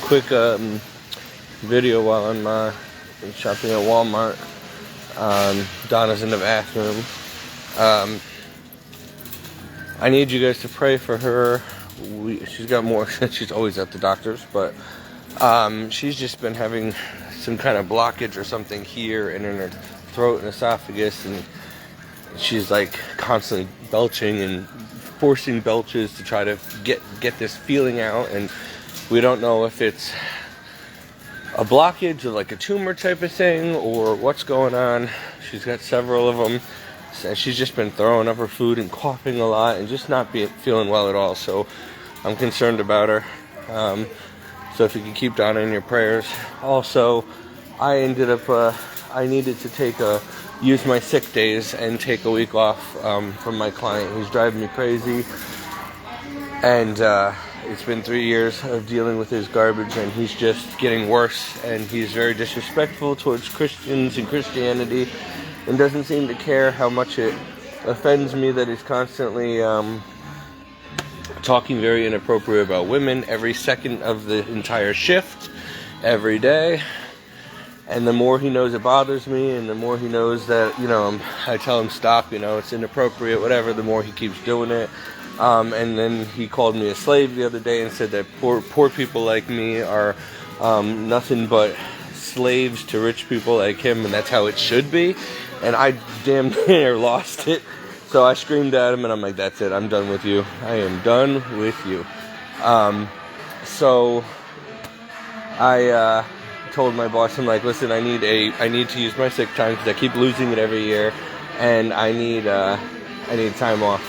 quick video while I'm shopping at Walmart. Donna's in the bathroom. I need you guys to pray for her. She's got more. She's always at the doctor's, but she's just been having some kind of blockage or something here and in her throat and esophagus, and she's like constantly belching and forcing belches to try to get this feeling out, and we don't know if it's a blockage or like a tumor type of thing or what's going on. She's got several of them, and she's just been throwing up her food and coughing a lot and just not feeling well at all. So I'm concerned about her. So if you can keep Donna in your prayers. Also, I ended up I needed to use my sick days and take a week off from my client. He's driving me crazy, and it's been 3 years of dealing with his garbage, and he's just getting worse, and he's very disrespectful towards Christians and Christianity, and doesn't seem to care how much it offends me that he's constantly talking very inappropriate about women every second of the entire shift, every day. And the more he knows it bothers me, and the more he knows that, I tell him stop, it's inappropriate, whatever, the more he keeps doing it. And then he called me a slave the other day and said that poor people like me are nothing but slaves to rich people like him, and that's how it should be. And I damn near lost it. So I screamed at him, and I'm like, that's it, I'm done with you. I am done with you. So I told my boss, I'm like, listen, I need to use my sick time because I keep losing it every year, and I need time off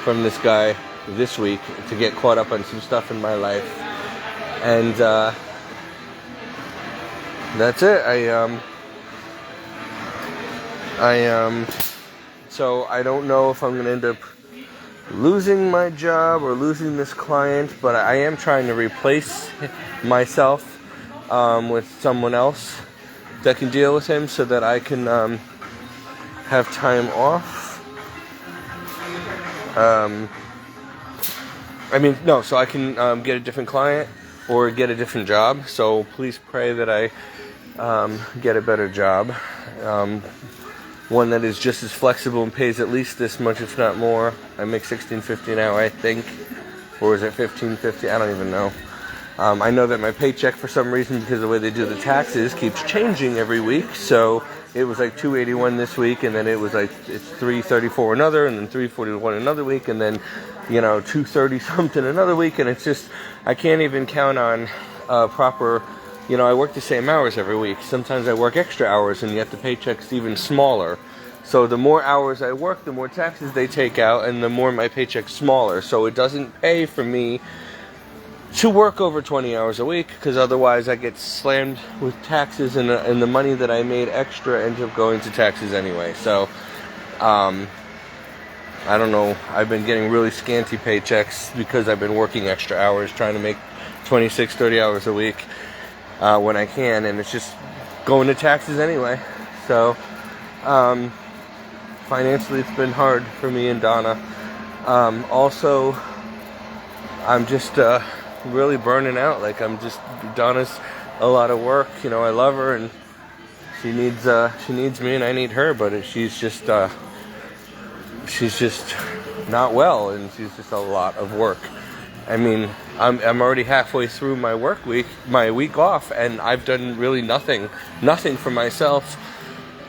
from this guy this week to get caught up on some stuff in my life. And that's it. So I don't know if I'm going to end up losing my job or losing this client, but I am trying to replace myself with someone else that can deal with him so that I can have time off. So I can get a different client or get a different job. So please pray that I get a better job. One that is just as flexible and pays at least this much, if not more. I make $16.50 now, I think. Or is it $15.50? I don't even know. I know that my paycheck, for some reason, because of the way they do the taxes, keeps changing every week. So it was like $281 this week, and then it was like it's $334 another, and then $341 another week, and then $230 something another week, and it's just I can't even count on proper. I work the same hours every week. Sometimes I work extra hours, and yet the paycheck's even smaller. So the more hours I work, the more taxes they take out, and the more my paycheck's smaller. So it doesn't pay for me to work over 20 hours a week, because otherwise I get slammed with taxes, and the money that I made extra ends up going to taxes anyway. So I don't know. I've been getting really scanty paychecks because I've been working extra hours, trying to make 26, 30 hours a week when I can, and it's just going to taxes anyway. So financially it's been hard for me and Donna. Also, I'm just really burning out. Like, Donna's a lot of work. I love her, and she needs me, and I need her, but she's just not well, and she's just a lot of work. I mean, I'm already halfway through my week off, and I've done really nothing for myself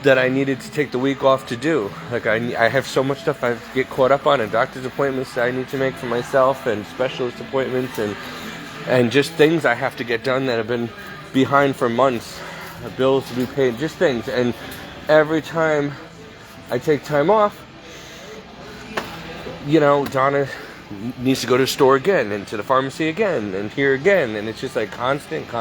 that I needed to take the week off to do. Like, I have so much stuff I get caught up on, and doctor's appointments that I need to make for myself, and specialist appointments, and just things I have to get done that have been behind for months, bills to be paid, just things. And every time I take time off, Donna needs to go to the store again, and to the pharmacy again, and here again, and it's just like constant.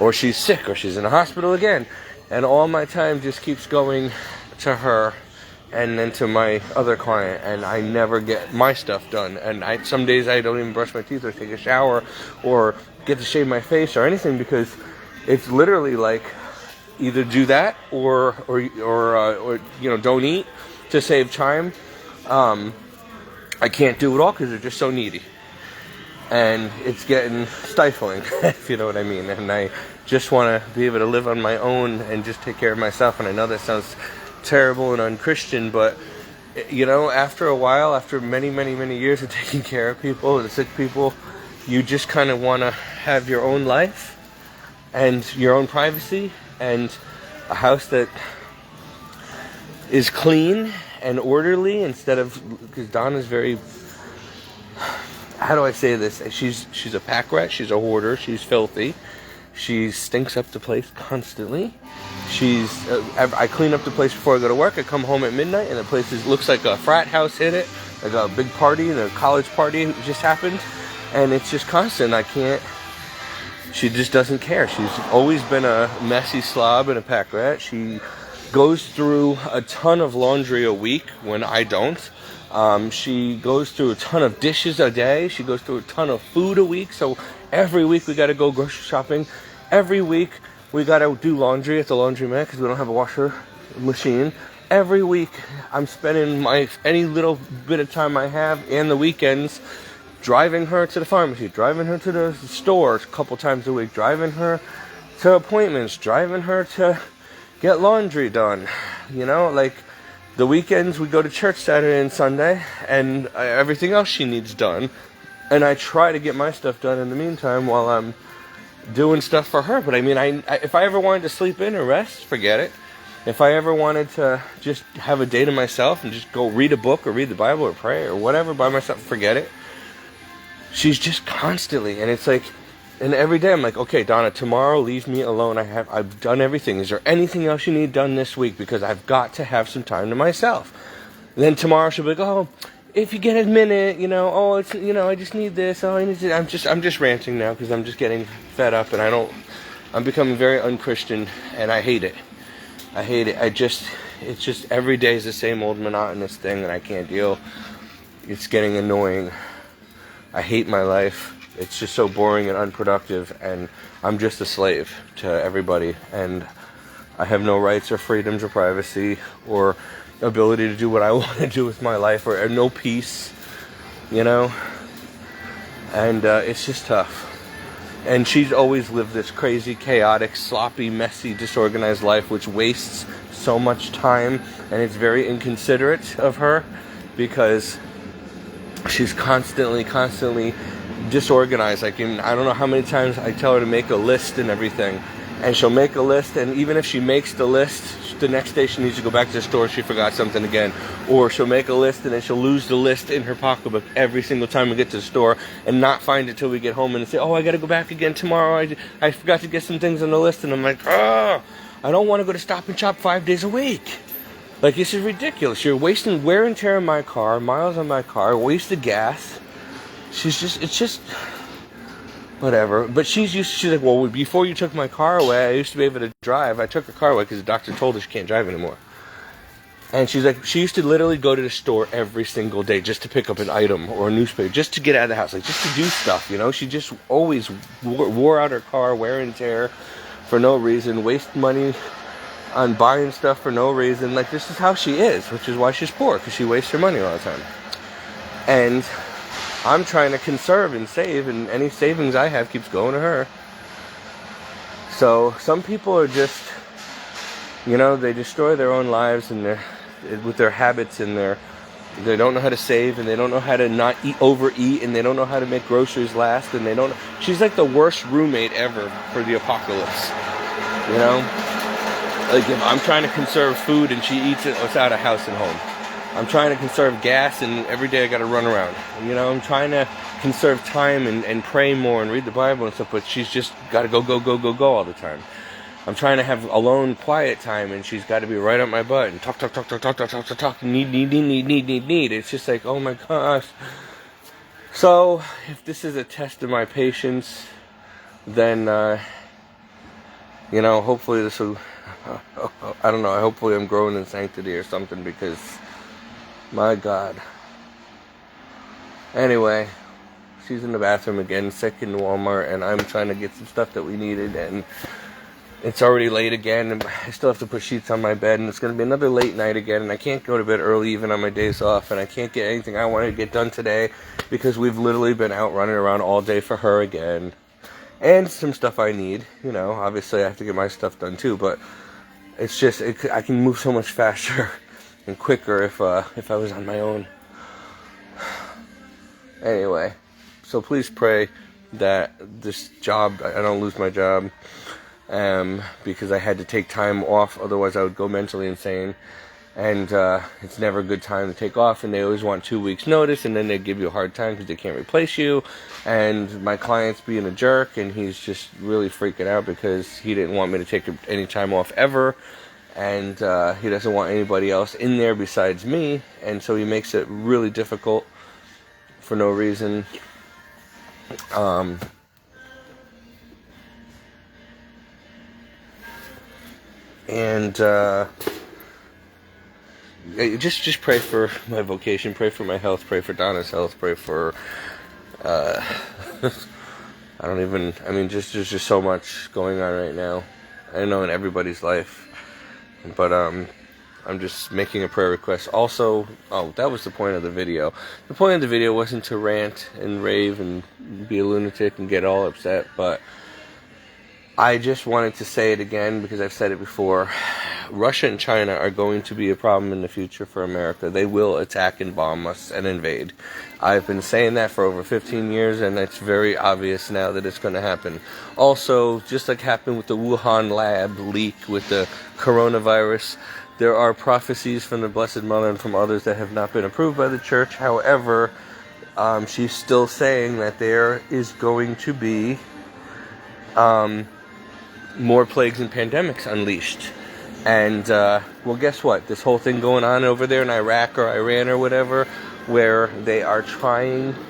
Or she's sick, or she's in the hospital again, and all my time just keeps going to her and then to my other client, and I never get my stuff done. And some days I don't even brush my teeth or take a shower or get to shave my face or anything, because it's literally like either do that or don't eat to save time. I can't do it all because they're just so needy. and it's getting stifling, if you know what I mean. And I just want to be able to live on my own and just take care of myself. And I know that sounds terrible and unchristian, but you know, after a while, after many years of taking care of people, the sick people, you just kind of want to have your own life and your own privacy and a house that is clean and orderly, instead of, because Donna's very, how do I say this? She's a pack rat. She's a hoarder. She's filthy. She stinks up the place constantly. I clean up the place before I go to work. I come home at midnight and the place looks like a frat house hit it. Like a big party, and a college party just happened. And it's just constant. She just doesn't care. She's always been a messy slob and a pack rat. She goes through a ton of laundry a week when I don't. She goes through a ton of dishes a day. She goes through a ton of food a week. So every week we got to go grocery shopping. Every week we got to do laundry at the laundromat because we don't have a washer machine. Every week I'm spending any little bit of time I have and the weekends driving her to the pharmacy, driving her to the store a couple times a week, driving her to appointments, driving her to get laundry done. You know, like the weekends we go to church Saturday and Sunday, and everything else she needs done. And I try to get my stuff done in the meantime while I'm doing stuff for her. But I mean, if I ever wanted to sleep in or rest, forget it. If I ever wanted to just have a day to myself and just go read a book or read the Bible or pray or whatever by myself, forget it. She's just constantly, and it's like, and every day I'm like, okay, Donna, tomorrow leave me alone. I've done everything. Is there anything else you need done this week? Because I've got to have some time to myself. And then tomorrow she'll be like, oh, if you get a minute, you know, oh, it's, you know, I just need this. Oh, I need to, I'm just ranting now because I'm just getting fed up, and I'm becoming very unchristian, and I hate it. I hate it. It's just every day is the same old monotonous thing, and I can't deal. It's getting annoying. I hate my life. It's just so boring and unproductive, and I'm just a slave to everybody, and I have no rights or freedoms or privacy or ability to do what I want to do with my life, or no peace, you know, and it's just tough. And she's always lived this crazy, chaotic, sloppy, messy, disorganized life, which wastes so much time, and it's very inconsiderate of her because she's constantly disorganized. Like, I don't know how many times I tell her to make a list and everything, and she'll make a list, and even if she makes the list, the next day she needs to go back to the store, she forgot something again. Or she'll make a list and then she'll lose the list in her pocketbook every single time we get to the store and not find it till we get home and say, oh, I gotta go back again tomorrow, I forgot to get some things on the list. And I'm like, oh, I don't want to go to Stop and Shop 5 days a week. Like, this is ridiculous. You're wasting wear and tear on my car, miles on my car, wasted gas. It's just, whatever. But she's like, well, before you took my car away, I used to be able to drive. I took her car away because the doctor told her she can't drive anymore. And she's like, she used to literally go to the store every single day just to pick up an item or a newspaper, just to get out of the house, like just to do stuff, you know? She just always wore out her car, wear and tear for no reason, waste money on buying stuff for no reason. Like, this is how she is, which is why she's poor, because she wastes her money all the time. And I'm trying to conserve and save, and any savings I have keeps going to her. So some people are just, you know, they destroy their own lives and with their habits, and they don't know how to save, and they don't know how to not overeat, and they don't know how to make groceries last, and they don't. She's like the worst roommate ever for the apocalypse, you know. Like, if I'm trying to conserve food and she eats it without a house and home. I'm trying to conserve gas, and every day I got to run around. You know, I'm trying to conserve time and pray more and read the Bible and stuff, but she's just got to go all the time. I'm trying to have alone, quiet time, and she's got to be right up my butt and talk, need. It's just like, oh my gosh. So, if this is a test of my patience, then, you know, hopefully this will, I don't know, hopefully I'm growing in sanctity or something, because, my God. Anyway, she's in the bathroom again, sick in Walmart, and I'm trying to get some stuff that we needed, and it's already late again, and I still have to put sheets on my bed, and it's going to be another late night again, and I can't go to bed early even on my days off, and I can't get anything I want to get done today because we've literally been out running around all day for her again. And some stuff I need, obviously I have to get my stuff done too, but it's just, I can move so much faster and quicker if I was on my own. Anyway, so please pray that this job, I don't lose my job, because I had to take time off, otherwise I would go mentally insane. And it's never a good time to take off, and they always want 2 weeks notice, and then they give you a hard time because they can't replace you. And my client's being a jerk, and he's just really freaking out because he didn't want me to take any time off ever, and he doesn't want anybody else in there besides me, and so he makes it really difficult for no reason. Just pray for my vocation, pray for my health, pray for Donna's health, pray for, there's just so much going on right now. I know in everybody's life, but I'm just making a prayer request. Also, that was the point of the video. The point of the video wasn't to rant and rave and be a lunatic and get all upset, but I just wanted to say it again because I've said it before. Russia and China are going to be a problem in the future for America. They will attack and bomb us and invade. I've been saying that for over 15 years, and it's very obvious now that it's going to happen. Also, just like happened with the Wuhan lab leak with the coronavirus, there are prophecies from the Blessed Mother and from others that have not been approved by the church. However, she's still saying that there is going to be more plagues and pandemics unleashed. And, well, guess what? This whole thing going on over there in Iraq or Iran or whatever, where they are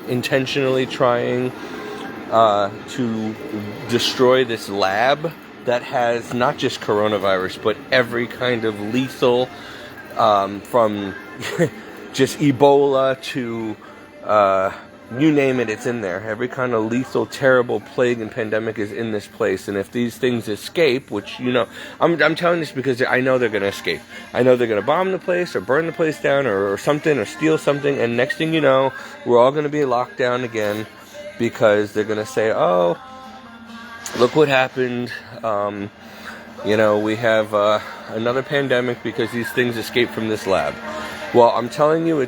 intentionally trying to destroy this lab that has not just coronavirus, but every kind of lethal, from just Ebola to you name it, it's in there. Every kind of lethal, terrible plague and pandemic is in this place. And if these things escape, which, I'm telling this because I know they're going to escape. I know they're going to bomb the place or burn the place down or something or steal something. And next thing you know, we're all going to be locked down again because they're going to say, oh, look what happened. We have another pandemic because these things escaped from this lab. Well, I'm telling you,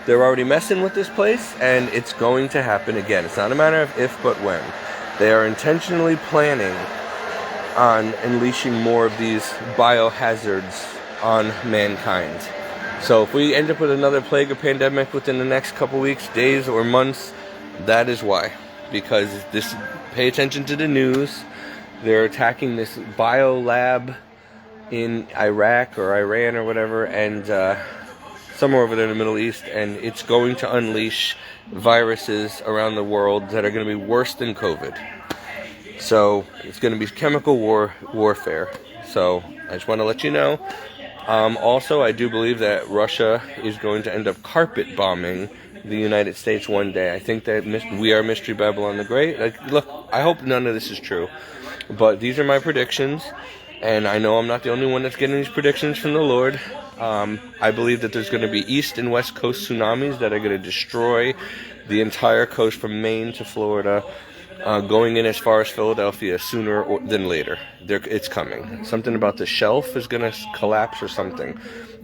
they're already messing with this place, and it's going to happen again. It's not a matter of if, but when. They are intentionally planning on unleashing more of these biohazards on mankind. So if we end up with another plague or pandemic within the next couple weeks, days, or months, that is why. Because pay attention to the news. They're attacking this bio lab in Iraq or Iran or whatever, and somewhere over there in the Middle East, and it's going to unleash viruses around the world that are going to be worse than COVID. So it's going to be chemical warfare. So I just want to let you know. Also, I do believe that Russia is going to end up carpet bombing the United States one day. I think that we are Mystery Babylon the Great. Look, I hope none of this is true, but these are my predictions. And I know I'm not the only one that's getting these predictions from the Lord. I believe that there's going to be east and west coast tsunamis that are going to destroy the entire coast from Maine to Florida, going in as far as Philadelphia sooner than later. It's coming. Something about the shelf is going to collapse or something.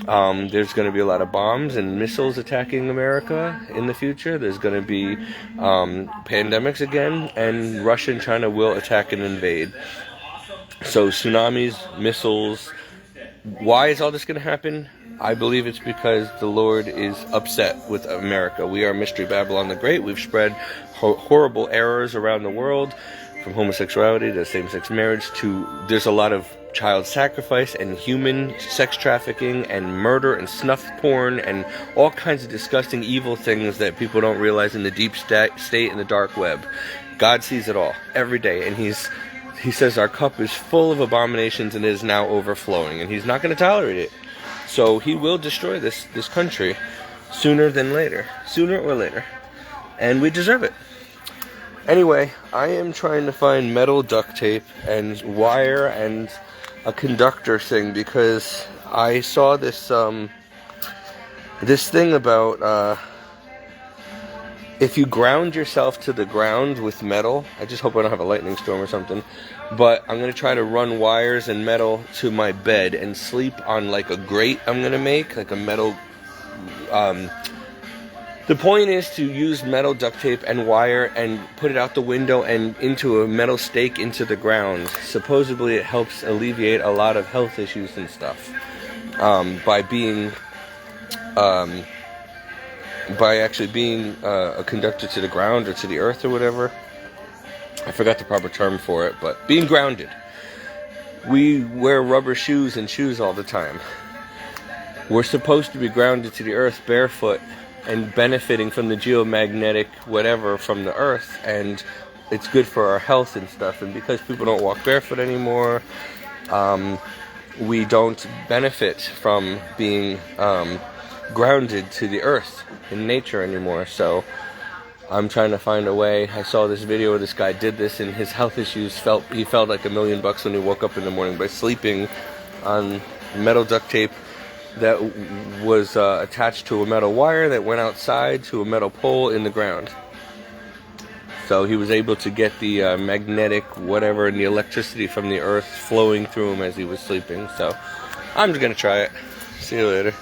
There's going to be a lot of bombs and missiles attacking America in the future. There's going to be pandemics again, and Russia and China will attack and invade. So tsunamis, missiles. Why is all this going to happen? I believe it's because the Lord is upset with America. We are Mystery Babylon the Great. We've spread horrible errors around the world, from homosexuality to same-sex marriage to there's a lot of child sacrifice and human sex trafficking and murder and snuff porn and all kinds of disgusting evil things that people don't realize in the deep state and the dark web. God sees it all every day, and He says our cup is full of abominations and is now overflowing, and He's not going to tolerate it. So He will destroy this country sooner or later, and we deserve it. Anyway, I am trying to find metal duct tape and wire and a conductor thing because I saw this this thing about if you ground yourself to the ground with metal. I just hope I don't have a lightning storm or something. But I'm gonna try to run wires and metal to my bed and sleep on like a grate I'm gonna make, like a metal. The point is to use metal duct tape and wire and put it out the window and into a metal stake into the ground. Supposedly it helps alleviate a lot of health issues and stuff by actually being a conductor to the ground or to the earth or whatever. I forgot the proper term for it, but being grounded. We wear rubber shoes and shoes all the time. We're supposed to be grounded to the earth barefoot and benefiting from the geomagnetic whatever from the earth, and it's good for our health and stuff. And because people don't walk barefoot anymore, we don't benefit from being grounded to the earth in nature anymore. So I'm trying to find a way. I saw this video where this guy did this, and his health issues felt like $1 million when he woke up in the morning by sleeping on metal duct tape that was attached to a metal wire that went outside to a metal pole in the ground. So he was able to get the magnetic whatever and the electricity from the earth flowing through him as he was sleeping. So I'm just gonna try it. See you later.